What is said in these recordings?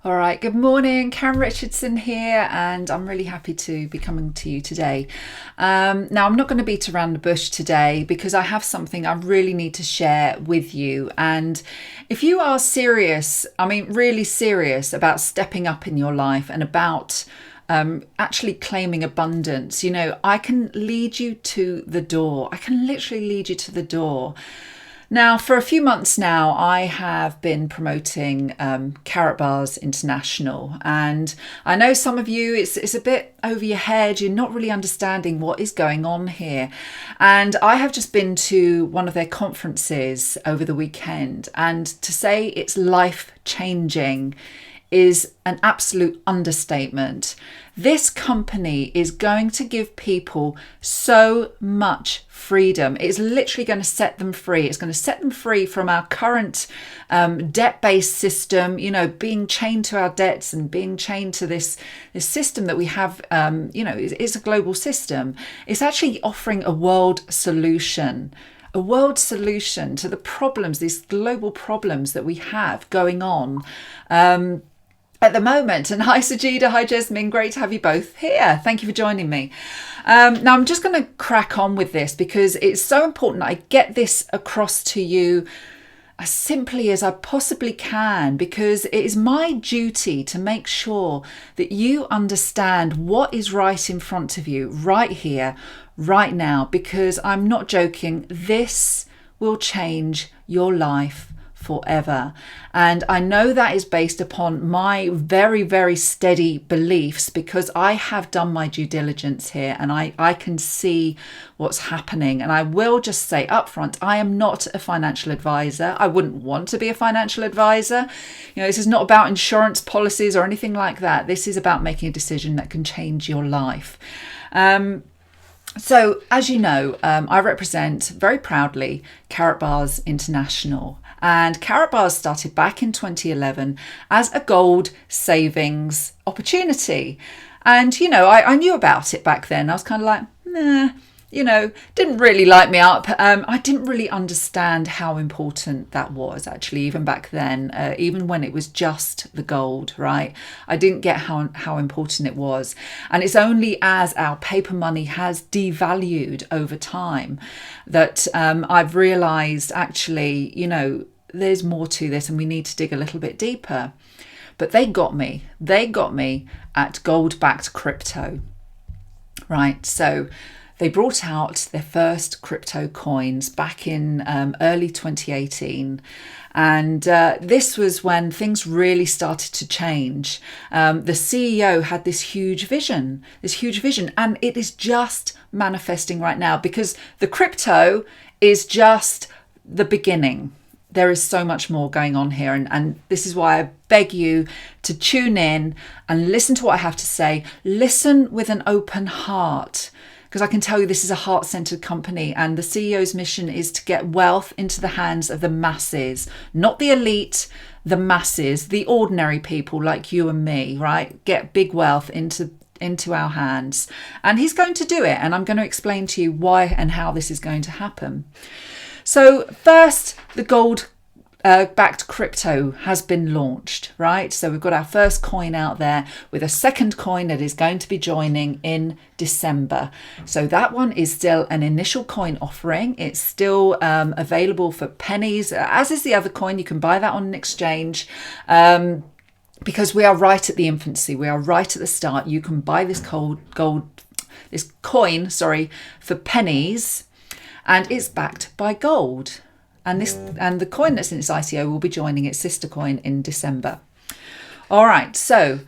All right, good morning. Karen Richardson here, and I'm really happy to be coming to you today. Now, I'm not going to beat around the bush today because I have something I really need to share with you. And if you are serious, really serious about stepping up in your life and about actually claiming abundance, I can lead you to the door. I can literally lead you to the door. Now, for a few months now, I have been promoting Karatbars International, and I know some of you, it's a bit over your head. You're not really understanding what is going on here. And I have just been to one of their conferences over the weekend, and to say it's life-changing is an absolute understatement. This company is going to give people so much freedom. It's literally going to set them free. It's going to set them free from our current debt-based system, being chained to our debts and being chained to this system that we have, it's a global system. It's actually offering a world solution to the problems, these global problems that we have going on at the moment. And hi Sajida, hi Jasmine, great to have you both here. Thank you for joining me. Now I'm just going to crack on with this because it's so important I get this across to you as simply as I possibly can, because it is my duty to make sure that you understand what is right in front of you right here, right now, because I'm not joking, this will change your life forever. And I know that is based upon my very, very steady beliefs, because I have done my due diligence here and I can see what's happening. And I will just say up front, I am not a financial advisor. I wouldn't want to be a financial advisor. This is not about insurance policies or anything like that. This is about making a decision that can change your life. So as you know, I represent very proudly Karatbars International. And Karatbars started back in 2011 as a gold savings opportunity. And, I knew about it back then. I was kind of like, nah, didn't really light me up. I didn't really understand how important that was, actually, even back then, even when it was just the gold, right? I didn't get how important it was. And it's only as our paper money has devalued over time that I've realized, actually, there's more to this and we need to dig a little bit deeper. But they got me at gold-backed crypto, right? So they brought out their first crypto coins back in early 2018. And this was when things really started to change. The CEO had this huge vision, and it is just manifesting right now, because the crypto is just the beginning. There is so much more going on here. And this is why I beg you to tune in and listen to what I have to say. Listen with an open heart, because I can tell you this is a heart-centered company, and the CEO's mission is to get wealth into the hands of the masses, not the elite, the masses, the ordinary people like you and me, right? Get big wealth into our hands. And he's going to do it. And I'm going to explain to you why and how this is going to happen. So first, the gold backed crypto has been launched, right? So we've got our first coin out there with a second coin that is going to be joining in December. So that one is still an initial coin offering. It's still available for pennies, as is the other coin. You can buy that on an exchange. Because we are right at the infancy. We are right at the start. You can buy this this coin, for pennies, and it's backed by gold. And the coin that's in its ICO will be joining its sister coin in December. All right, so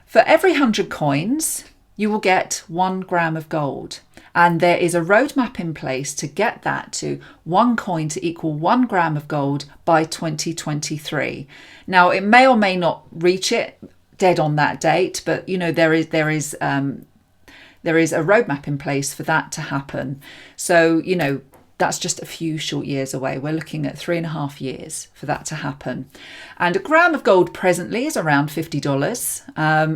for every 100 coins, you will get 1 gram of gold. And there is a roadmap in place to get that to 1 coin to equal 1 gram of gold by 2023. Now, it may or may not reach it dead on that date, but there is a roadmap in place for that to happen. So, that's just a few short years away. We're looking at 3.5 years for that to happen. And a gram of gold presently is around $50,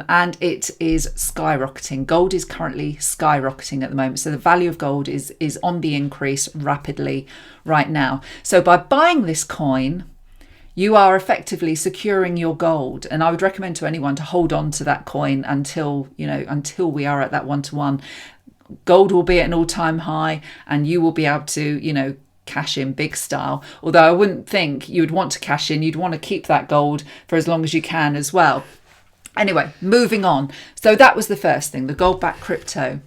and it is skyrocketing. Gold is currently skyrocketing at the moment. So the value of gold is on the increase rapidly right now. So by buying this coin, You are effectively securing your gold. And I would recommend to anyone to hold on to that coin until we are at that 1-to-1. Gold will be at an all-time high and you will be able to, cash in big style. Although I wouldn't think you would want to cash in. You'd want to keep that gold for as long as you can as well. Anyway, moving on. So that was the first thing, the gold-backed crypto.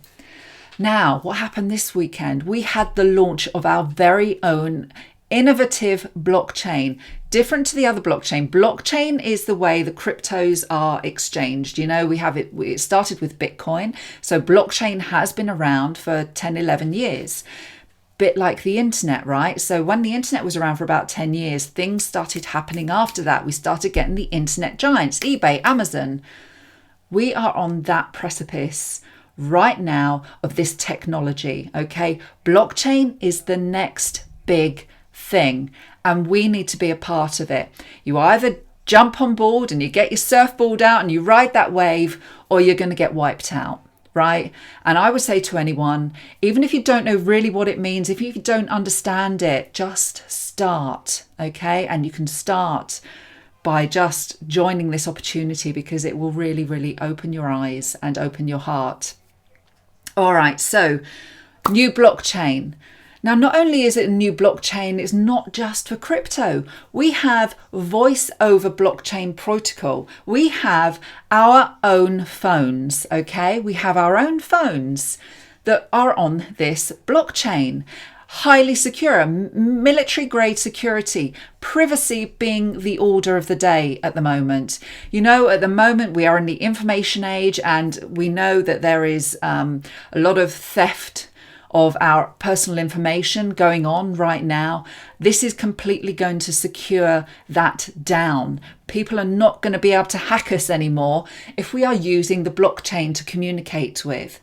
Now, what happened this weekend? We had the launch of our very own innovative blockchain. Different to the other blockchain. Blockchain is the way the cryptos are exchanged. It started with Bitcoin. So blockchain has been around for 10, 11 years. Bit like the internet, right? So when the internet was around for about 10 years, things started happening after that. We started getting the internet giants, eBay, Amazon. We are on that precipice right now of this technology, okay? Blockchain is the next big thing and we need to be a part of it. You either jump on board and you get your surfboard out and you ride that wave, or you're going to get wiped out, right? And I would say to anyone, even if you don't know really what it means, if you don't understand it, just start, okay? And you can start by just joining this opportunity because it will really, really open your eyes and open your heart. All right, so new blockchain. Now, not only is it a new blockchain, it's not just for crypto. We have voice over blockchain protocol. We have our own phones, okay? We have our own phones that are on this blockchain. Highly secure, military grade security, privacy being the order of the day at the moment. At the moment we are in the information age and we know that there is a lot of theft of our personal information going on right now. This is completely going to secure that down. People are not going to be able to hack us anymore if we are using the blockchain to communicate with.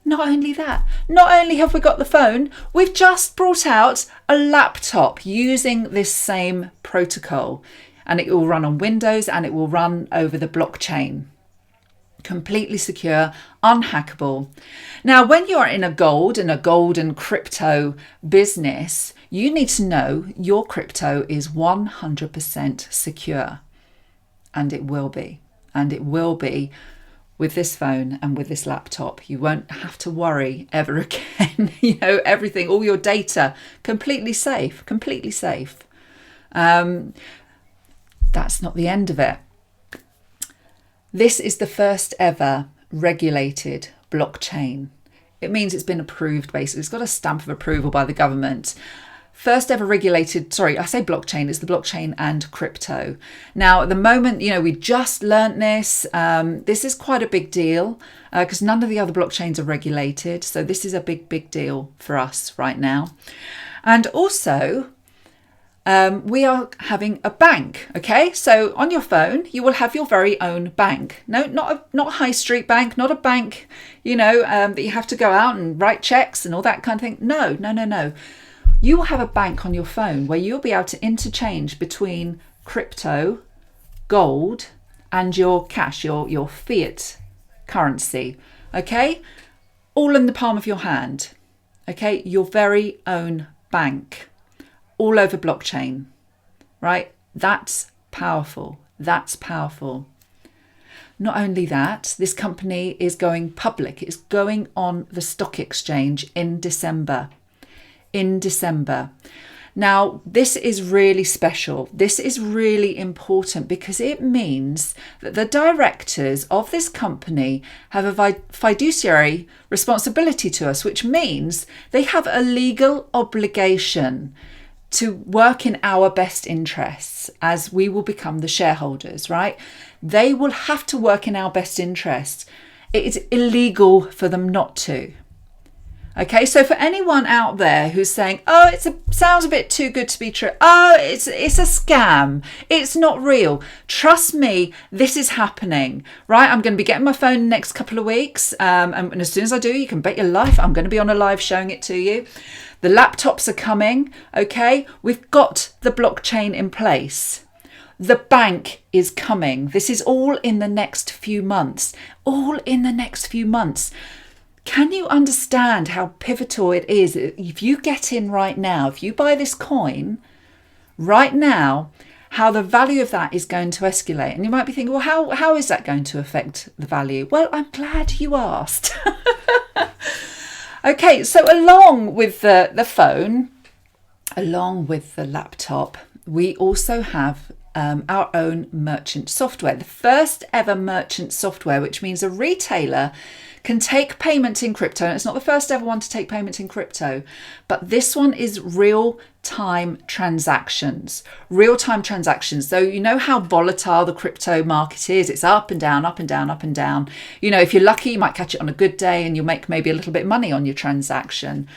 Not only that, not only have we got the phone, we've just brought out a laptop using this same protocol, and it will run on Windows and it will run over the blockchain. Completely secure, unhackable. Now, when you're in a gold and crypto business, you need to know your crypto is 100% secure. And it will be. And it will be with this phone and with this laptop. You won't have to worry ever again. Everything, all your data, completely safe, completely safe. That's not the end of it. This is the first ever regulated blockchain. It means it's been approved, basically. It's got a stamp of approval by the government. First ever regulated, I say blockchain, it's the blockchain and crypto. Now, at the moment, we just learnt this. This is quite a big deal because none of the other blockchains are regulated. So this is a big, big deal for us right now. And also, we are having a bank, okay? So on your phone, you will have your very own bank. No, not a high street bank, not a bank, that you have to go out and write checks and all that kind of thing. No. You will have a bank on your phone where you'll be able to interchange between crypto, gold, and your cash, your fiat currency, okay? All in the palm of your hand, okay? Your very own bank. All over blockchain, right? That's powerful. That's powerful. Not only that, this company is going public. It's going on the stock exchange in December. Now, this is really special. This is really important because it means that the directors of this company have a fiduciary responsibility to us, which means they have a legal obligation to work in our best interests as we will become the shareholders, right? They will have to work in our best interests. It is illegal for them not to. Okay, so for anyone out there who's saying, oh, sounds a bit too good to be true. Oh, it's a scam. It's not real. Trust me, this is happening, right? I'm going to be getting my phone in the next couple of weeks. And as soon as I do, you can bet your life I'm going to be on a live showing it to you. The laptops are coming, okay? We've got the blockchain in place. The bank is coming. This is all in the next few months. All in the next few months. Can you understand how pivotal it is? If you get in right now, if you buy this coin right now, how the value of that is going to escalate. And you might be thinking, well, how is that going to affect the value? Well, I'm glad you asked. Okay, so along with the phone, along with the laptop, we also have our own merchant software, the first ever merchant software, which means a retailer can take payment in crypto. And it's not the first ever one to take payment in crypto, but this one is real-time transactions. Real-time transactions. So you know how volatile the crypto market is. It's up and down, up and down, up and down. You know, if you're lucky, you might catch it on a good day and you'll make maybe a little bit of money on your transaction.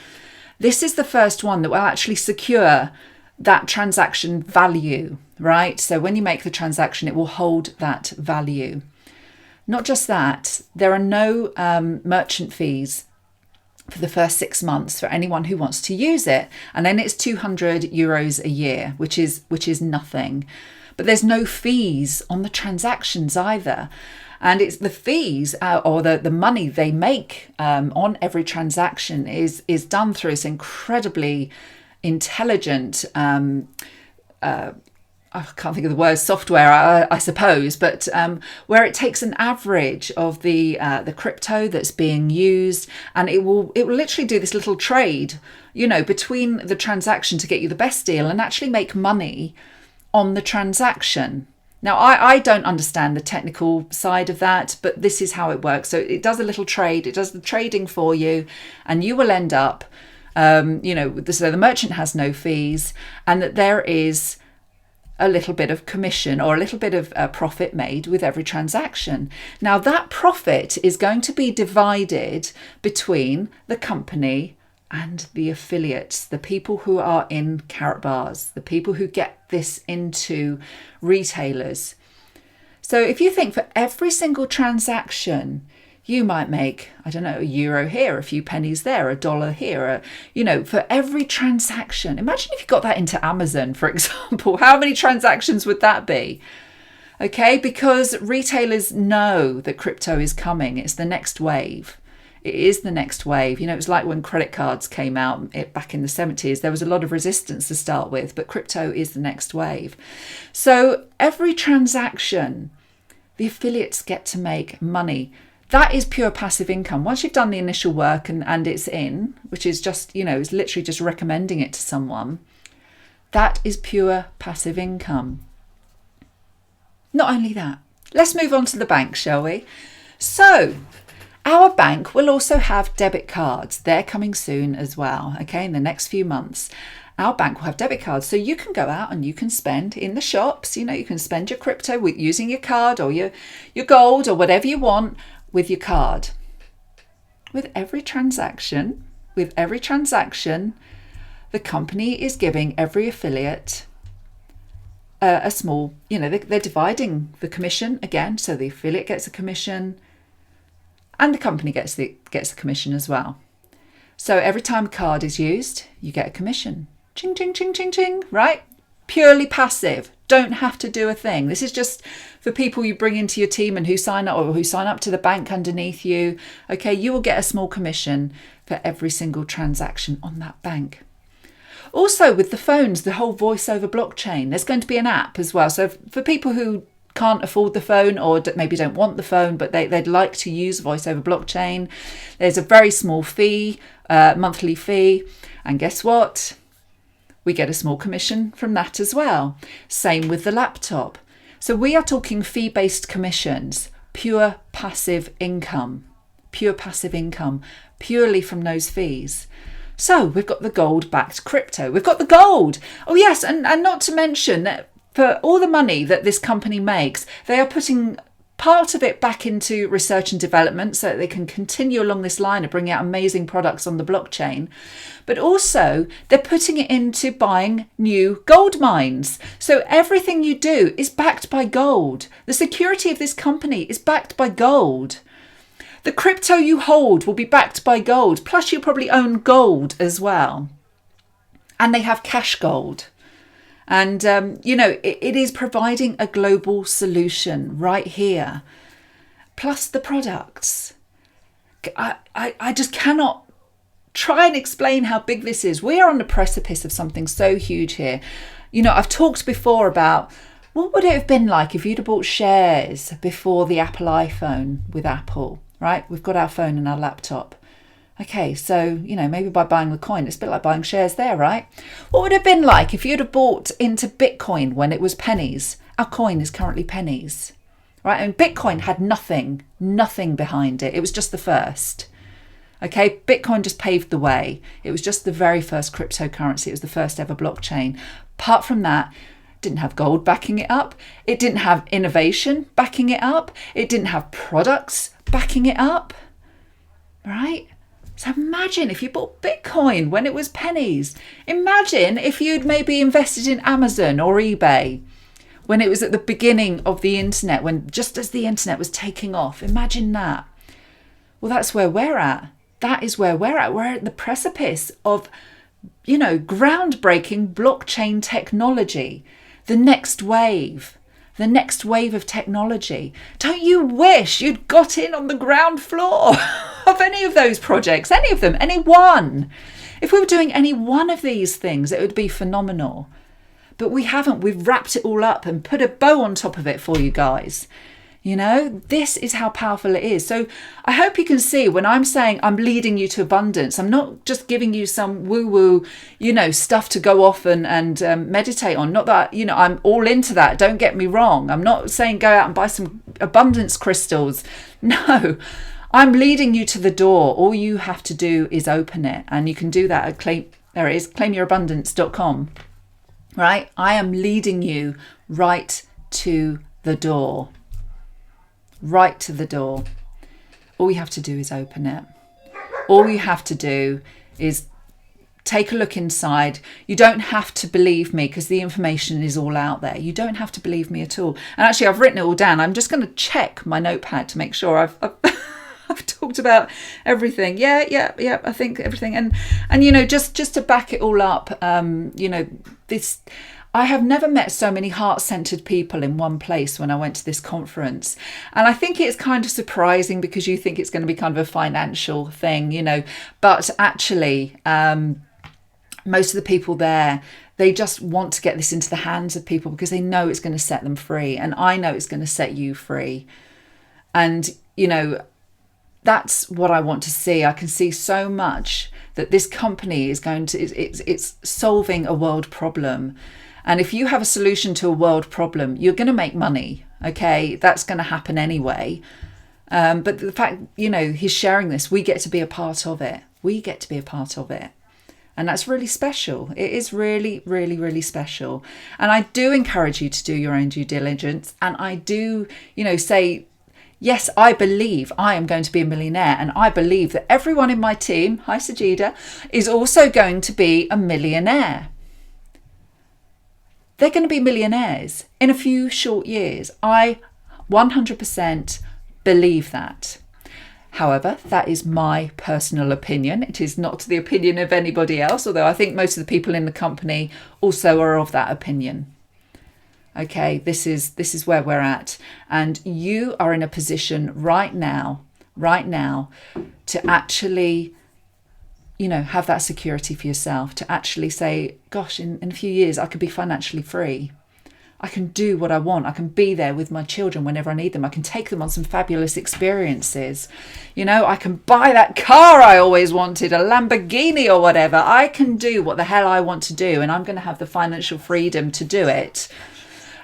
This is the first one that will actually secure that transaction value, right? So when you make the transaction, it will hold that value. Not just that, there are no merchant fees for the first 6 months for anyone who wants to use it. And then it's €200 a year, which is nothing. But there's no fees on the transactions either. And it's the fees or the money they make on every transaction is done through this incredibly intelligent I can't think of the word, software, I suppose, but where it takes an average of the crypto that's being used, and it will literally do this little trade, you know, between the transaction to get you the best deal and actually make money on the transaction. Now, I don't understand the technical side of that, but this is how it works. So it does a little trade, it does the trading for you, and you will end up, so the merchant has no fees, and that there is a little bit of commission or a little bit of profit made with every transaction. Now that profit is going to be divided between the company and the affiliates, the people who are in Karatbars, the people who get this into retailers. So if you think for every single transaction, you might make, I don't know, €1 here, a few pennies there, $1 here, for every transaction. Imagine if you got that into Amazon, for example. How many transactions would that be? Okay, because retailers know that crypto is coming. It's the next wave. It is the next wave. It was like when credit cards came out back in the 70s. There was a lot of resistance to start with, but crypto is the next wave. So every transaction, the affiliates get to make money. That is pure passive income. Once you've done the initial work and it's in, which is just, it's literally just recommending it to someone, that is pure passive income. Not only that, let's move on to the bank, shall we? So our bank will also have debit cards. They're coming soon as well, okay, in the next few months. Our bank will have debit cards. So you can go out and you can spend in the shops, you can spend your crypto with using your card or your gold or whatever you want with your card. With every transaction, the company is giving every affiliate a small, they're dividing the commission again. So the affiliate gets a commission and the company gets the commission as well. So every time a card is used, you get a commission. Ching, ching, ching, ching, ching, right? Purely passive. Don't have to do a thing. This is just for people you bring into your team and who sign up to the bank underneath you. Okay, you will get a small commission for every single transaction on that bank. Also with the phones, the whole voice over blockchain, there's going to be an app as well. So for people who can't afford the phone or maybe don't want the phone, but they'd like to use voice over blockchain, there's a very small fee, monthly fee. And guess what? We get a small commission from that as well. Same with the laptop. So we are talking fee-based commissions, pure passive income, purely from those fees. So we've got the gold-backed crypto. We've got the gold. Oh yes, and not to mention that for all the money that this company makes, they are putting part of it back into research and development so that they can continue along this line of bringing out amazing products on the blockchain. But also they're putting it into buying new gold mines. So everything you do is backed by gold. The security of this company is backed by gold. The crypto you hold will be backed by gold. Plus you probably own gold as well. And they have cash gold. And, it is providing a global solution right here. Plus the products. I just cannot try and explain how big this is. We are on the precipice of something so huge here. I've talked before about what would it have been like if you'd have bought shares before the Apple iPhone with Apple, right? We've got our phone and our laptop. Okay, so, maybe by buying the coin, it's a bit like buying shares there, right? What would it have been like if you'd have bought into Bitcoin when it was pennies? Our coin is currently pennies, right? And Bitcoin had nothing behind it. It was just the first. Okay, Bitcoin just paved the way. It was just the very first cryptocurrency. It was the first ever blockchain. Apart from that, it didn't have gold backing it up. It didn't have innovation backing it up. It didn't have products backing it up, right? So imagine if you bought Bitcoin when it was pennies. Imagine if you'd maybe invested in Amazon or eBay when it was at the beginning of the internet, when just as the internet was taking off. Imagine that. Well, that's where we're at. That is where we're at. We're at the precipice of, groundbreaking blockchain technology, the next wave of technology. Don't you wish you'd got in on the ground floor of any of those projects, any of them, any one? If we were doing any one of these things, it would be phenomenal. But we haven't. We've wrapped it all up and put a bow on top of it for you guys. This is how powerful it is. So I hope you can see when I'm saying I'm leading you to abundance, I'm not just giving you some woo-woo, stuff to go off and meditate on. Not that, I'm all into that. Don't get me wrong. I'm not saying go out and buy some abundance crystals. No, I'm leading you to the door. All you have to do is open it. And you can do that at claimyourabundance.com. Right? I am leading you right to the door. Right to the door. All you have to do is open it. All you have to do is take a look inside. You don't have to believe me because the information is all out there. You don't have to believe me at all. And actually, I've written it all down. I'm just going to check my notepad to make sure I've talked about everything. Yeah. I think everything. And just to back it all up, this. I have never met so many heart-centered people in one place when I went to this conference. And I think it's kind of surprising because you think it's going to be kind of a financial thing, but actually most of the people there, they just want to get this into the hands of people because they know it's going to set them free. And I know it's going to set you free. And, that's what I want to see. I can see so much that this company is it's solving a world problem. And if you have a solution to a world problem, you're going to make money. Okay, that's going to happen anyway. But the fact, he's sharing this, we get to be a part of it. We get to be a part of it. And that's really special. It is really, really, really special. And I do encourage you to do your own due diligence. And I do, say, yes, I believe I am going to be a millionaire. And I believe that everyone in my team, hi Sajida, is also going to be a millionaire. They're going to be millionaires in a few short years. I 100% believe that. However, that is my personal opinion. It is not the opinion of anybody else, although I think most of the people in the company also are of that opinion. Okay, this is where we're at. And you are in a position right now to actually have that security for yourself, to actually say, gosh, in a few years, I could be financially free. I can do what I want. I can be there with my children whenever I need them. I can take them on some fabulous experiences. I can buy that car I always wanted, a Lamborghini or whatever. I can do what the hell I want to do, and I'm going to have the financial freedom to do it.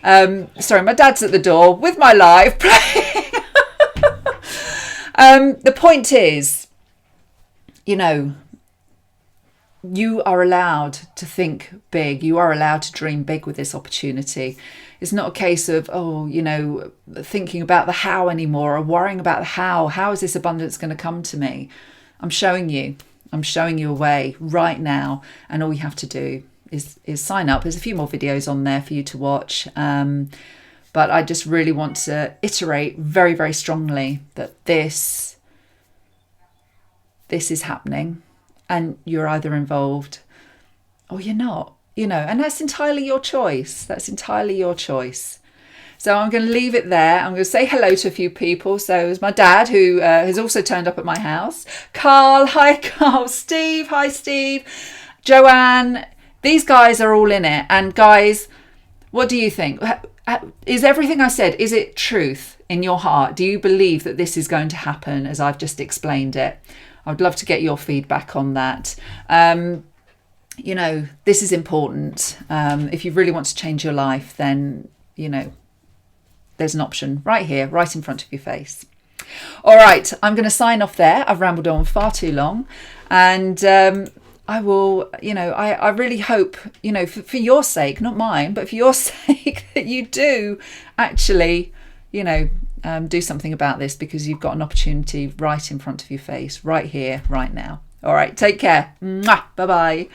Sorry, my dad's at the door with my live playing. The point is, you are allowed to think big. You are allowed to dream big with this opportunity. It's not a case of, thinking about the how anymore or worrying about the how. How is this abundance going to come to me? I'm showing you a way right now. And all you have to do is sign up. There's a few more videos on there for you to watch. But I just really want to iterate very, very strongly that this is happening. And you're either involved or you're not, and that's entirely your choice. So I'm going to leave it there. I'm going to say hello to a few people. So it's my dad who has also turned up at my house. Carl, hi Carl. Steve, hi Steve. Joanne, these guys are all in it. And guys, what do you think? Is everything I said, is it truth in your heart? Do you believe that this is going to happen as I've just explained it? I'd love to get your feedback on that. You know, this is important. If you really want to change your life, then, you know, there's an option right here, right in front of your face. All right, I'm going to sign off there. I've rambled on far too long. And I will, you know, I really hope, you know, for your sake, not mine, but for your sake, that you do actually, you know, do something about this, because you've got an opportunity right in front of your face, right here, right now. All right, take care. Mwah. Bye-bye.